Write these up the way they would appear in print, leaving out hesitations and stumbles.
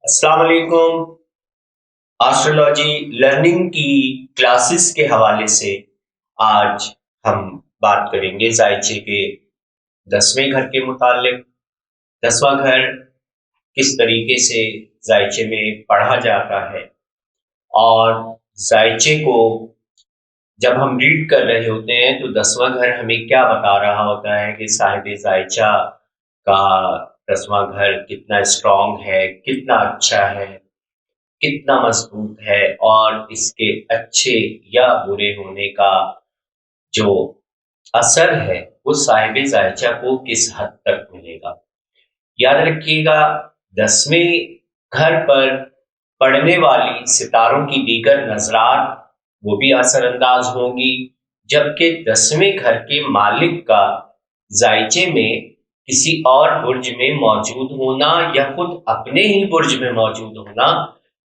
السلام علیکم۔ آسٹرولوجی لرننگ کی کلاسز کے حوالے سے آج ہم بات کریں گے ذائچے کے 10ویں گھر کے متعلق۔ 10واں گھر کس طریقے سے ذائچے میں پڑھا جاتا ہے، اور ذائچے کو جب ہم ریڈ کر رہے ہوتے ہیں تو 10واں گھر ہمیں کیا بتا رہا ہوتا ہے کہ صاحب ذائچہ کا 10واں گھر کتنا اسٹرانگ ہے، کتنا اچھا ہے، کتنا مضبوط ہے، اور اس کے اچھے یا برے ہونے کا جو اثر ہے وہ صاحب ذائچہ کو کس حد تک ملے گا۔ یاد رکھیے گا 10ویں گھر پر پڑنے والی ستاروں کی دیگر نظرات وہ بھی اثر انداز ہوں گی، جبکہ 10ویں گھر کے مالک کا ذائچے میں کسی اور برج میں موجود ہونا یا خود اپنے ہی برج میں موجود ہونا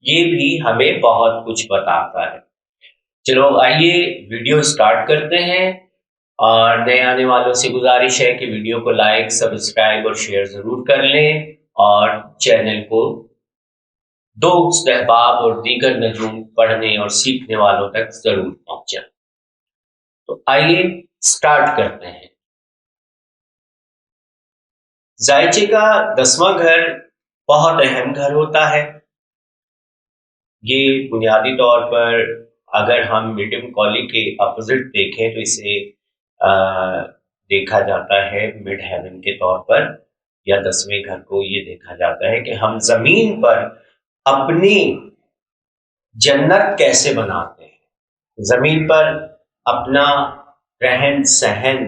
یہ بھی ہمیں بہت کچھ بتاتا ہے۔ چلو آئیے ویڈیو سٹارٹ کرتے ہیں، اور نئے آنے والوں سے گزارش ہے کہ ویڈیو کو لائک، سبسکرائب اور شیئر ضرور کر لیں، اور چینل کو دوست احباب اور دیگر نجوم پڑھنے اور سیکھنے والوں تک ضرور پہنچائیں۔ تو آئیے سٹارٹ کرتے ہیں۔ ذائچے کا 10واں گھر بہت اہم گھر ہوتا ہے۔ یہ بنیادی طور پر اگر ہم میڈیم کولی کے اپوزٹ دیکھیں تو اسے دیکھا جاتا ہے مڈ ہیون کے طور پر، یا 10ویں گھر کو یہ دیکھا جاتا ہے کہ ہم زمین پر اپنی جنت کیسے بناتے ہیں، زمین پر اپنا رہن سہن،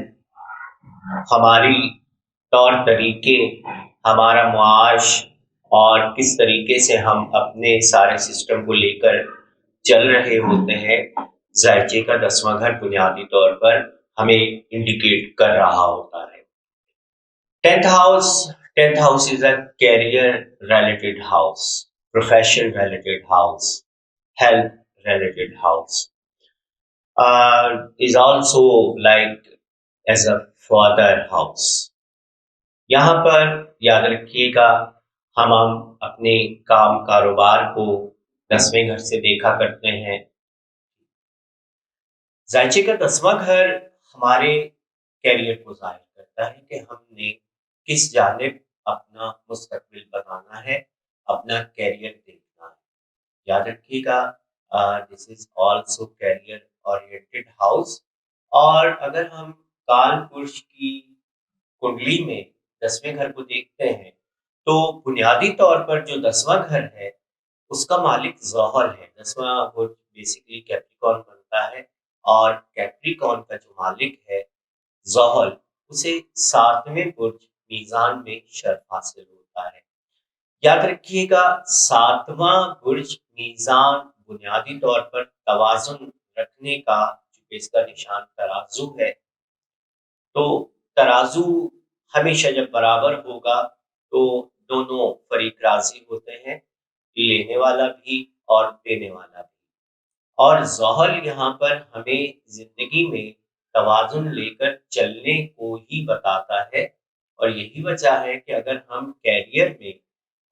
ہماری طور طریقے، ہمارا معاش، اور کس طریقے سے ہم اپنے سارے سسٹم کو لے کر چل رہے ہوتے ہیں، ذائچے کا 10واں گھر بنیادی طور پر ہمیں انڈیکیٹ کر رہا ہوتا ہے۔ 10th house is a career related house, profession related house, health related house, is also like as a father house. یہاں پر یاد رکھیے گا ہم اپنے کام کاروبار کو 10ویں گھر سے دیکھا کرتے ہیں۔ ذائچے کا 10واں گھر ہمارے کیریئر کو ظاہر کرتا ہے کہ ہم نے کس جانب اپنا مستقبل بنانا ہے، اپنا کیریئر دیکھنا ہے۔ یاد رکھیے گا this is also career oriented house, اور اگر ہم کال پرش کی کنڈلی میں 10ویں گھر کو دیکھتے ہیں تو بنیادی طور پر جو 10واں گھر ہے اس کا مالک زحل ہے۔ 10واں برج بیسیکلی کیپریکارن بنتا ہے، اور کیپریکارن کا جو مالک ہے زحل، اسے 7ویں برج میزان میں شرف حاصل ہوتا ہے۔ یاد رکھیے گا 7واں برج میزان بنیادی طور پر توازن رکھنے کا، چونکہ اس کا نشان ترازو ہے، تو ترازو ہمیشہ جب برابر ہوگا تو دونوں فریق راضی ہوتے ہیں، لینے والا بھی اور دینے والا بھی۔ اور زحل یہاں پر ہمیں زندگی میں توازن لے کر چلنے کو ہی بتاتا ہے، اور یہی وجہ ہے کہ اگر ہم کیریئر میں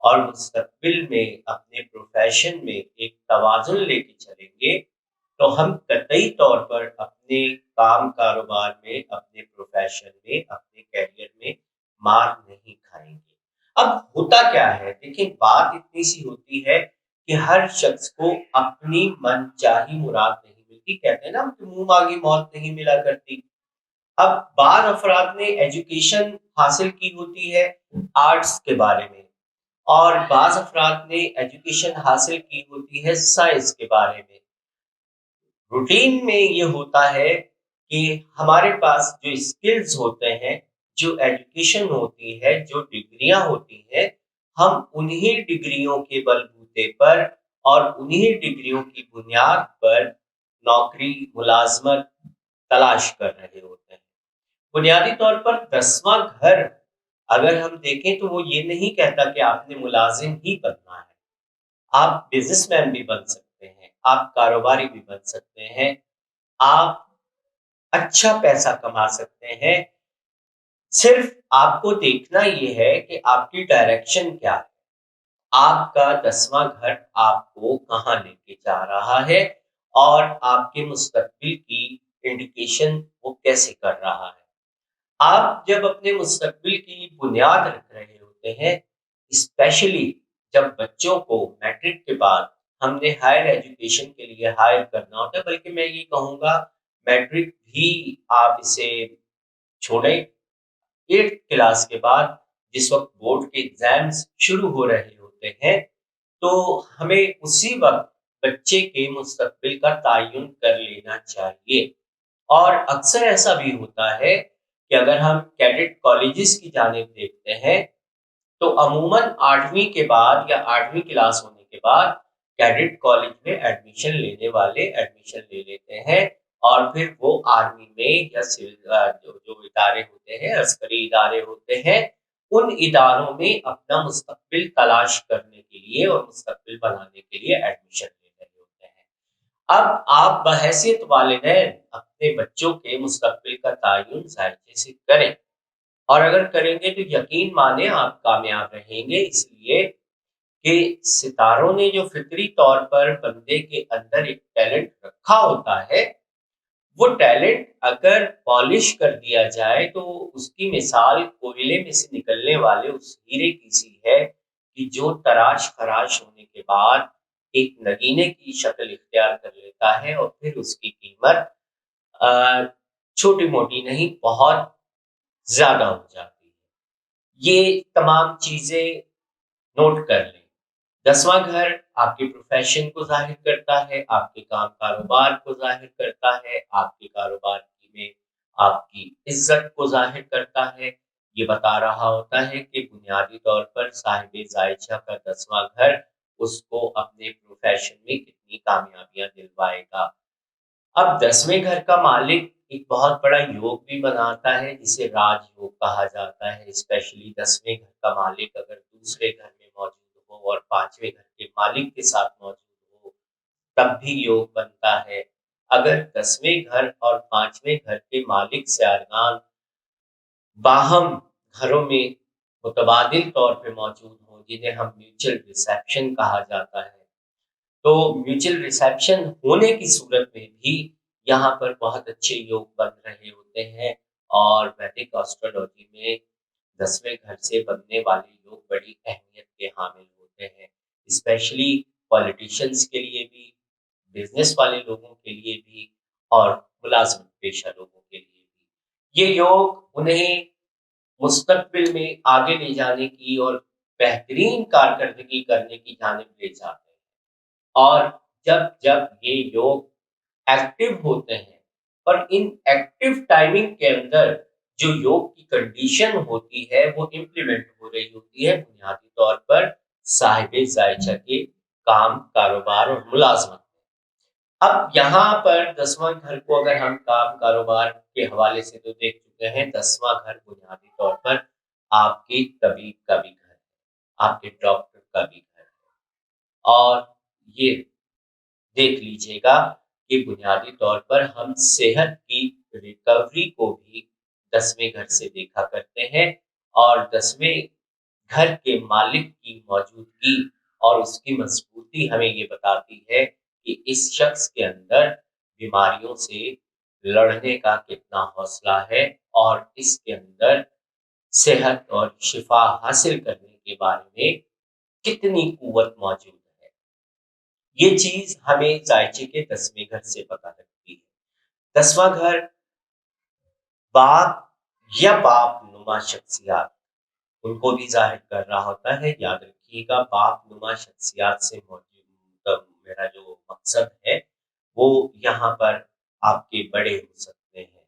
اور مستقبل میں اپنے پروفیشن میں ایک توازن لے کے چلیں گے تو ہم قطعی طور پر اپنے کام کاروبار میں، اپنے پروفیشن میں، اپنے کیریئر میں مار نہیں کھائیں گے۔ اب ہوتا کیا ہے، دیکھیں بات اتنی سی ہوتی ہے کہ ہر شخص کو اپنی من چاہی مراد نہیں ملتی، کہتے ہیں نا کہ منہ مانگی موت نہیں ملا کرتی۔ اب بعض افراد نے ایجوکیشن حاصل کی ہوتی ہے آرٹس کے بارے میں، اور بعض افراد نے ایجوکیشن حاصل کی ہوتی ہے سائنس کے بارے میں۔ روٹین میں یہ ہوتا ہے کہ ہمارے پاس جو اسکلز ہوتے ہیں، جو ایجوکیشن ہوتی ہے، جو ڈگریاں ہوتی ہیں، ہم انہی ڈگریوں کے بلبوتے پر اور انہی ڈگریوں کی بنیاد پر نوکری، ملازمت تلاش کر رہے ہوتے ہیں۔ بنیادی طور پر 10واں گھر اگر ہم دیکھیں تو وہ یہ نہیں کہتا کہ آپ نے ملازم ہی بننا ہے، آپ بزنس مین بھی بن سکتے ہیں، آپ کاروباری بھی بن سکتے ہیں، آپ اچھا پیسہ کما سکتے ہیں۔ صرف آپ کو دیکھنا یہ ہے کہ آپ کی ڈائریکشن کیا ہے، آپ کا 10واں گھر آپ کو کہاں لے کے جا رہا ہے اور آپ کے مستقبل کی انڈیکیشن وہ کیسے کر رہا ہے۔ آپ جب اپنے مستقبل کی بنیاد رکھ رہے ہوتے ہیں، اسپیشلی جب بچوں کو میٹرک کے بعد ہم نے ہائر ایجوکیشن کے لیے ہائر کرنا ہوتا ہے، بلکہ میں یہ کہوں گا میٹرک بھی آپ اسے چھوڑیں، 8 کلاس کے بعد جس وقت بورڈ کے ایگزامز شروع ہو رہے ہوتے ہیں، تو ہمیں اسی وقت بچے کے مستقبل کا تعین کر لینا چاہیے۔ اور اکثر ایسا بھی ہوتا ہے کہ اگر ہم کیڈٹ کالجز کی جانب دیکھتے ہیں تو عموماً 8ویں کے بعد یا 8ویں کلاس ہونے کے بعد کیڈٹ کالج میں ایڈمیشن لینے والے ایڈمیشن لے لیتے ہیں، اور پھر وہ آرمی میں یا جو ادارے ہوتے ہیں، عسکری ادارے ہوتے ہیں، ان اداروں میں اپنا مستقبل تلاش کرنے کے لیے اور مستقبل بنانے کے لیے ایڈمیشن لے رہے ہوتے ہیں۔ اب آپ بحیثیت والدین اپنے بچوں کے مستقبل کا تعین ذائقے سے کریں، اور اگر کریں گے تو یقین مانیں آپ کامیاب رہیں گے، اس لیے کہ ستاروں نے جو فطری طور پر بندے کے اندر ایک ٹیلنٹ رکھا ہوتا ہے، وہ ٹیلنٹ اگر پالش کر دیا جائے تو اس کی مثال کوئلے میں سے نکلنے والے اس ہیرے کی سی ہے کہ جو تراش خراش ہونے کے بعد ایک نگینے کی شکل اختیار کر لیتا ہے، اور پھر اس کی قیمت چھوٹی موٹی نہیں، بہت زیادہ ہو جاتی ہے۔ یہ تمام چیزیں نوٹ کر لیں۔ 10واں گھر آپ کے پروفیشن کو ظاہر کرتا ہے، آپ کے کام کاروبار کو ظاہر کرتا ہے، آپ کے کاروبار میں آپ کی عزت کو ظاہر کرتا ہے۔ یہ بتا رہا ہوتا ہے کہ بنیادی طور پر صاحب زائچہ کا 10واں گھر اس کو اپنے پروفیشن میں کتنی کامیابیاں دلوائے گا۔ اب 10ویں گھر کا مالک ایک بہت بڑا یوگ بھی بناتا ہے جسے راج یوگ کہا جاتا ہے، اسپیشلی 10ویں گھر کا مالک اگر دوسرے گھر میں موجود ہو اور 5ویں گھر کے مالک کے ساتھ موجود ہو تب بھی یوگ بنتا ہے۔ اگر 10ویں گھر اور 5ویں گھر کے مالک سیارگان باہم گھروں میں متبادل طور پہ موجود ہوں، جنہیں ہم میوچل ریسیپشن کہا جاتا ہے، تو میوچل ریسیپشن ہونے کی صورت میں بھی یہاں پر بہت اچھے یوگ بن رہے ہوتے ہیں، اور ویدک ایسٹرولوجی میں 10ویں گھر سے بننے والے لوگ بڑی اہمیت کے حامل ہوتے ہیں، اسپیشلی پالیٹیشینس کے لیے بھی، بزنس والے لوگوں کے لیے بھی، اور ملازمت پیشہ لوگوں کے لیے بھی۔ یہ یوگ انہیں مستقبل میں آگے لے جانے کی اور بہترین کارکردگی کرنے کی جانب لے جاتے ہیں، اور جب جب یہ یوگ ایکٹیو ہوتے ہیں، اور ان ایکٹیو ٹائمنگ کے اندر جو یوگ کی کنڈیشن ہوتی ہے وہ امپلیمنٹ ہو رہی ہوتی ہے بنیادی طور پر صاحب زائچہ کے کام کاروبار اور ملازمت۔ اب یہاں پر 10واں گھر کو اگر ہم کام کاروبار کے حوالے سے تو دیکھ چکے ہیں، 10واں گھر بنیادی طور پر آپ کی طبیب کا بھی گھر ہے، آپ کے ڈاکٹر کا بھی گھر ہے، اور یہ دیکھ لیجئے گا کہ بنیادی طور پر ہم صحت کی ریکوری کو بھی 10ویں گھر سے دیکھا کرتے ہیں، اور 10ویں گھر کے مالک کی موجودگی اور اس کی مضبوطی ہمیں یہ بتاتی ہے کہ اس شخص کے اندر بیماریوں سے لڑنے کا کتنا حوصلہ ہے، اور اس کے اندر صحت اور شفا حاصل کرنے کے بارے میں کتنی قوت موجود ہے۔ یہ چیز ہمیں زائچے کے 10ویں گھر سے پتہ لگتی ہے۔ 10واں گھر باپ یا باپ نما شخصیات ان کو بھی ظاہر کر رہا ہوتا ہے۔ یاد رکھیے گا، باپ نما شخصیات سے موجود میرا جو مقصد ہے وہ یہاں پر آپ کے بڑے ہو سکتے ہیں،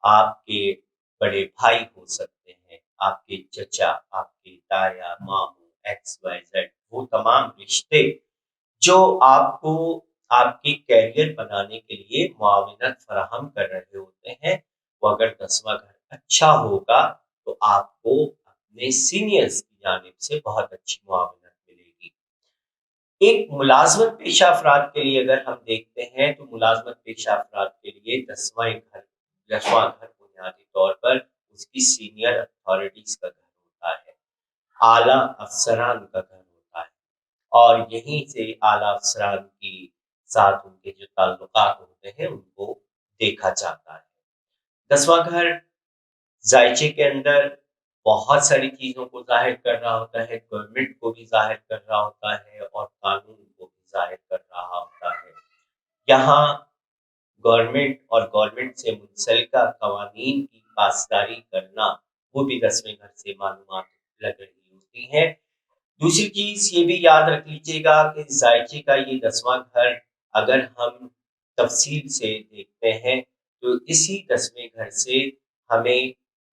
آپ کے بڑے بھائی ہو سکتے ہیں، آپ کے چچا، آپ کے تایا، ماموں، ایکس وائی زیڈ، وہ تمام رشتے جو آپ کو آپ کے کیریئر بنانے کے لیے معاونت فراہم کر رہے ہوتے ہیں، وہ اگر 10واں گھر اچھا ہوگا تو آپ کو اپنے سینئرز کی جانب سے بہت اچھی معاونت ملے گی۔ ایک ملازمت پیشہ افراد کے لیے اگر ہم دیکھتے ہیں تو ملازمت پیشہ افراد کے لیے 10واں گھر بنیادی طور پر اس کی سینئر اتھارٹیز کا گھر ہوتا ہے، اعلیٰ افسران کا گھر ہوتا ہے، اور یہیں سے اعلیٰ افسران کی ساتھ ان کے جو تعلقات ہوتے ہیں ان کو دیکھا جاتا ہے۔ 10واں گھر ذائچے کے اندر بہت ساری چیزوں کو ظاہر کر رہا ہوتا ہے، گورنمنٹ کو بھی ظاہر کر رہا ہوتا ہے اور قانون کو بھی ظاہر کر رہا ہوتا ہے۔ یہاں گورنمنٹ اور گورنمنٹ سے منسلکہ قوانین کی پاسداری کرنا، وہ بھی 10ویں گھر سے معلومات لگ رہی ہوتی ہیں۔ دوسری چیز یہ بھی یاد رکھ لیجیے گا کہ ذائچے کا یہ 10واں گھر اگر ہم تفصیل سے دیکھتے ہیں تو اسی 10ویں گھر سے ہمیں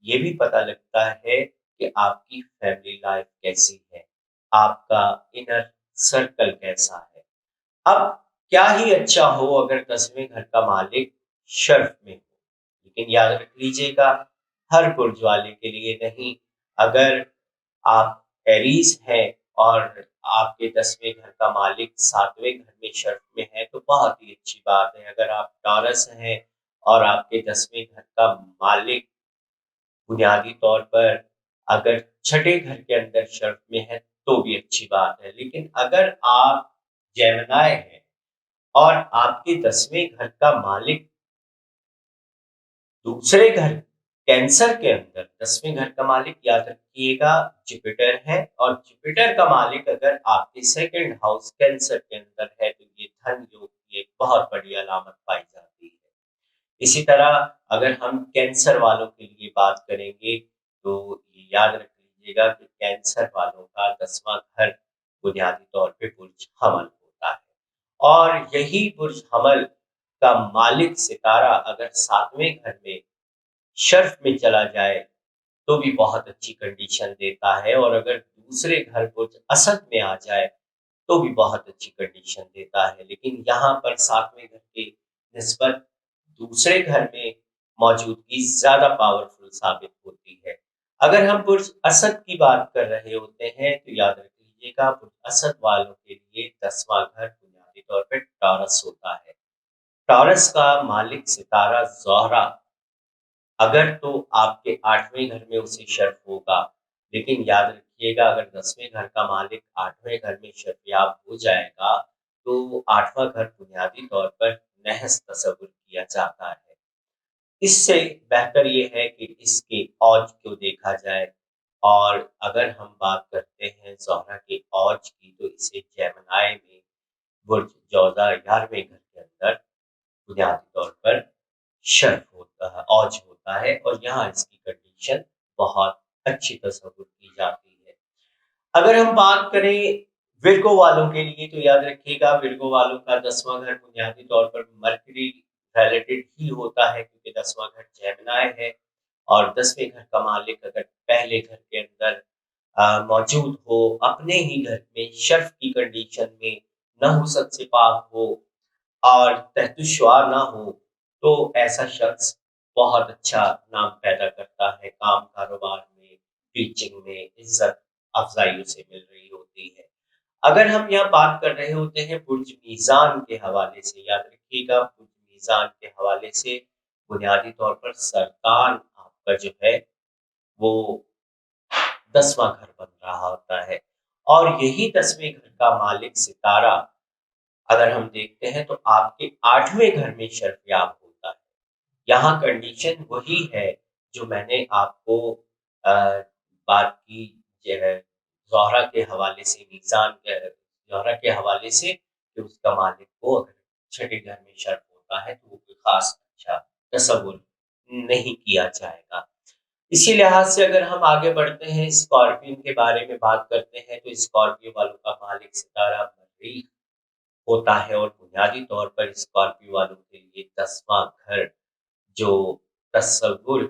یہ بھی پتہ لگتا ہے کہ آپ کی فیملی لائف کیسی ہے، آپ کا انر سرکل کیسا ہے۔ اب کیا ہی اچھا ہو اگر 10ویں گھر کا مالک شرف میں ہو، لیکن یاد رکھ لیجیے گا ہر برج والے کے لیے نہیں۔ اگر آپ ایریز ہیں اور آپ کے 10ویں گھر کا مالک 7ویں گھر میں شرف میں ہے تو بہت ہی اچھی بات ہے۔ اگر آپ ٹورس ہیں اور آپ کے 10ویں گھر کا مالک بنیادی طور پر اگر 6ٹھے گھر کے اندر شرف میں ہے تو بھی اچھی بات ہے، لیکن اگر آپ جیمنائے ہیں اور آپ کے 10ویں گھر کا مالک دوسرے گھر کینسر کے اندر، 10ویں گھر کا مالک یاد رکھیے گا جوپیٹر ہے، اور جوپیٹر کا مالک اگر آپ کے 2nd ہاؤس کینسر کے اندر ہے تو یہ دھن یوگ کی ایک بہت بڑی علامت پائی جاتی ہے۔ اسی طرح اگر ہم کینسر والوں کے لیے بات کریں گے تو یہ یاد رکھ لیجیے گا کہ کینسر والوں کا 10واں گھر بنیادی طور پہ برج حمل ہوتا ہے، اور یہی برج حمل کا مالک ستارہ اگر 7ویں گھر میں شرف میں چلا جائے تو بھی بہت اچھی کنڈیشن دیتا ہے، اور اگر دوسرے گھر برج اسد میں آ جائے تو بھی بہت اچھی کنڈیشن دیتا ہے۔ لیکن یہاں پر 7ویں گھر کے نسبت دوسرے گھر میں موجودگی زیادہ پاورفل ثابت ہوتی ہے۔ اگر ہم برج اسد کی بات کر رہے ہوتے ہیں تو یاد رکھ لیجیے گا برج اسد والوں کے لیے 10واں گھر بنیادی طور پر ٹورس ہوتا ہے۔ ٹورس کا مالک ستارہ زہرہ اگر تو آپ کے 8ویں گھر میں اسے شرف ہوگا، لیکن یاد رکھیے گا اگر 10ویں گھر کا مالک 8ویں گھر میں شرفیاب ہو جائے گا تو 8واں گھر بنیادی طور پر نحس تصور کیا جاتا ہے۔ اس سے بہتر یہ ہے کہ اس کے اوج کو دیکھا جائے، اور اگر ہم بات کرتے ہیں زہرہ کے اوج کی تو اسے جیمنائے میں برج جوزا 11ویں گھر کے اندر بنیادی طور پر شرف ہوتا ہے، اوج ہوتا ہے، اور یہاں اس کی کنڈیشن بہت اچھی تصور کی جاتی ہے۔ اگر ہم بات کریں ورگو والوں کے لیے تو یاد رکھیے گا ورگو والوں کا 10واں گھر بنیادی طور پر مرکری ریلیٹڈ ہی ہوتا ہے، کیونکہ 10واں گھر جیمنائے ہے، اور 10ویں گھر کا مالک اگر پہلے گھر کے اندر موجود ہو، اپنے ہی گھر میں شرف کی کنڈیشن میں نحوست سے پاک ہو اور تحت الشعاع نہ ہو تو ایسا شخص بہت اچھا نام پیدا کرتا ہے، کام کاروبار میں، ٹیچنگ میں عزت افزائی اسے مل رہی ہوتی ہے۔ اگر ہم یہاں بات کر رہے ہوتے ہیں برج میزان کے حوالے سے، یاد رکھیے گا برج میزان کے حوالے سے بنیادی طور پر سرطان آپ کا جو ہے وہ 10واں گھر بن رہا ہوتا ہے، اور یہی 10ویں گھر کا مالک ستارہ اگر ہم دیکھتے ہیں تو آپ کے 8ویں گھر میں شرفیاب ہوتا ہے۔ یہاں کنڈیشن وہی ہے جو میں نے آپ کو بات کی زہرہ کے حوالے سے، میزان کے زہرہ کے حوالے سے، کہ اس کا مالک کو اگر 6ٹھے گھر میں شرف ہوتا ہے تو وہ کوئی خاص اچھا تصور نہیں کیا جائے گا۔ اسی لحاظ سے اگر ہم آگے بڑھتے ہیں اسکارپین کے بارے میں بات کرتے ہیں تو اسکارپیو والوں کا مالک ستارہ مریخ ہوتا ہے، اور بنیادی طور پر اسکارپیو والوں کے لیے 10واں گھر جو تصور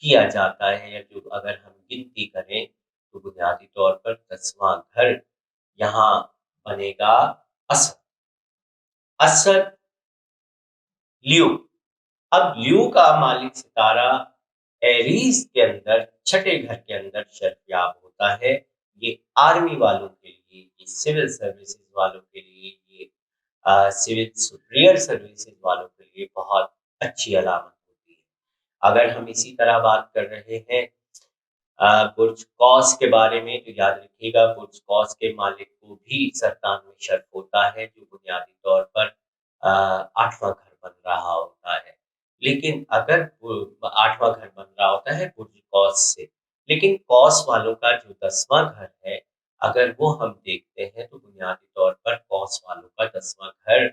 کیا جاتا ہے، یا جو اگر ہم گنتی کریں تو بنیادی طور پر 10واں گھر یہاں بنے گا اسد۔ اسد لیو، اب لیو کا مالک ستارہ ایریز کے اندر 6ٹھے گھر کے اندر شرفیاب ہوتا ہے۔ یہ آرمی والوں کے لیے، یہ سول سروسز والوں کے لیے، یہ سول سپیریئر سروسز والوں کے لیے بہت اچھی علامت ہوتی ہے۔ اگر ہم اسی طرح بات کر رہے ہیں برج قوس کے بارے میں تو یاد رکھیے گا، برج قوس کے مالک کو بھی سرطان میں شرف ہوتا ہے، جو بنیادی طور پر 8واں گھر بن رہا ہوتا ہے۔ لیکن اگر 8واں گھر بن رہا ہوتا ہے برج قوس سے، لیکن قوس والوں کا جو 10واں گھر ہے، اگر وہ ہم دیکھتے ہیں تو بنیادی طور پر قوس والوں کا 10واں گھر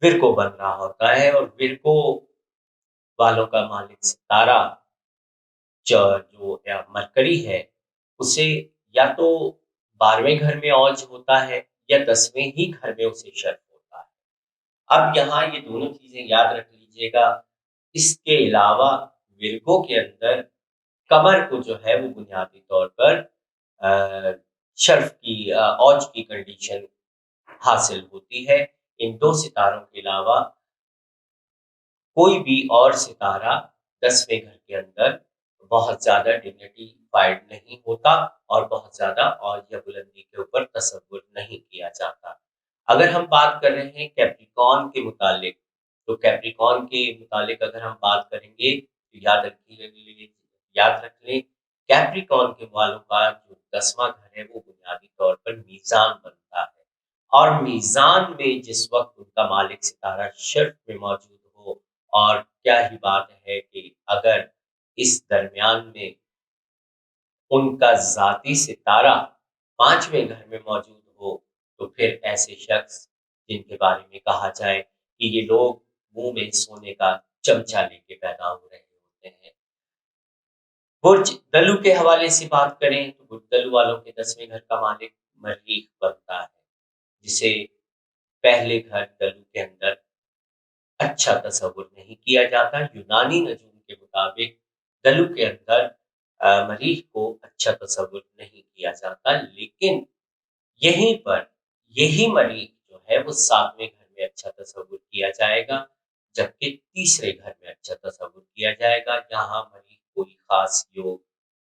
ورگو بن رہا ہوتا ہے، اور ورگو والوں کا مالک ستارہ جو مرکری ہے، اسے یا تو 12ویں گھر میں اوج ہوتا ہے یا 10ویں ہی گھر میں اسے شرف ہوتا ہے۔ اب یہاں یہ دونوں چیزیں یاد رکھ لیجئے گا۔ اس کے علاوہ ورگو کے اندر کمر کو جو ہے وہ بنیادی طور پر شرف کی اوج کی کنڈیشن حاصل ہوتی ہے۔ ان دو ستاروں کے علاوہ کوئی بھی اور ستارہ 10ویں گھر کے اندر بہت زیادہ ڈگنیٹیفائڈ نہیں ہوتا اور بہت زیادہ اوج یا بلندی کے اوپر تصور نہیں کیا جاتا۔ اگر ہم بات کر رہے ہیں کیپریکون کے متعلق، تو کیپریکون کے متعلق اگر ہم بات کریں گے تو یاد رکھ لیں کیپریکون کے والوں کا جو 10واں گھر ہے وہ بنیادی طور پر میزان بنتا ہے، اور میزان میں جس وقت ان کا مالک ستارہ شرف میں موجود ہو، اور کیا ہی بات ہے کہ اگر اس درمیان میں ان کا ذاتی ستارہ 5ویں گھر میں موجود ہو، تو پھر ایسے شخص جن کے بارے میں کہا جائے کہ یہ لوگ منہ میں سونے کا چمچہ لے کے پیدا ہو رہے ہوتے ہیں۔ برج دلو کے حوالے سے بات کریں تو برج دلو والوں کے 10ویں گھر کا مالک مریخ بنتا ہے، جسے پہلے گھر دلو کے اندر اچھا تصور نہیں کیا جاتا۔ یونانی نجوم کے مطابق دلو کے اندر مریخ کو اچھا تصور نہیں کیا جاتا، لیکن یہیں پر یہی مریخ جو ہے وہ 7ویں گھر میں اچھا تصور کیا جائے گا، جبکہ تیسرے گھر میں اچھا تصور کیا جائے گا، جہاں مریخ کوئی خاص یوگ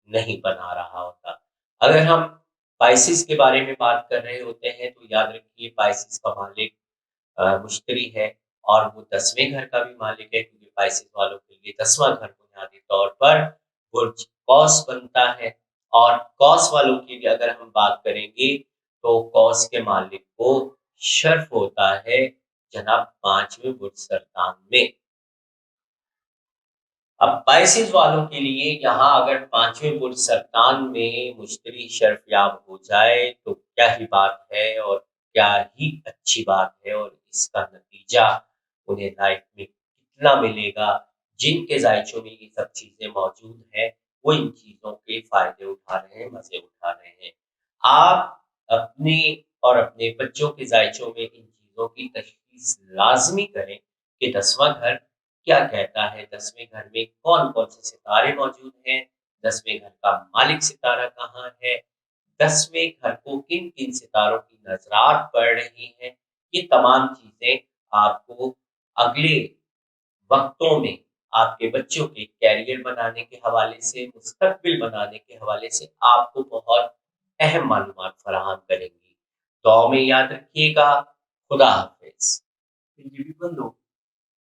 نہیں بنا رہا ہوتا۔ اگر ہم پائسس کے بارے میں بات کر رہے ہوتے ہیں تو یاد رکھیے پائسس کا مالک مشتری ہے، اور وہ 10ویں گھر کا بھی مالک ہے، کیونکہ پائسس والوں کے لیے 10واں گھر بنیادی طور پر برج قوس بنتا ہے۔ اور قوس والوں کی بھی اگر ہم بات کریں گے تو قوس کے مالک کو شرف ہوتا ہے جناب 5ویں برج سرطان میں۔ اب پائسس والوں کے لیے یہاں اگر 5ویں برج سرطان میں مشتری شرف یاب ہو جائے تو کیا ہی بات ہے، اور کیا ہی اچھی بات ہے، اور اس کا نتیجہ انہیں لائف میں کتنا ملے گا۔ جن کے ذائچوں میں یہ سب چیزیں موجود ہیں وہ ان چیزوں کے فائدے اٹھا رہے ہیں، مزے اٹھا رہے ہیں۔ آپ اپنے اور اپنے بچوں کے ذائچوں میں ان چیزوں کی تشخیص لازمی کریں کہ 10واں گھر کیا کہتا ہے، 10ویں گھر میں کون کون سے ستارے موجود ہیں، 10ویں گھر کا مالک ستارہ کہاں ہے، 10ویں گھر کو کن کن ستاروں کی نظرات پڑ رہی ہیں۔ یہ تمام چیزیں آپ کو اگلے وقتوں میں آپ کے بچوں کے کیریئر بنانے کے حوالے سے، مستقبل بنانے کے حوالے سے آپ کو بہت اہم معلومات فراہم کریں گی۔ دعاؤں میں یاد رکھیے گا۔ خدا حافظ۔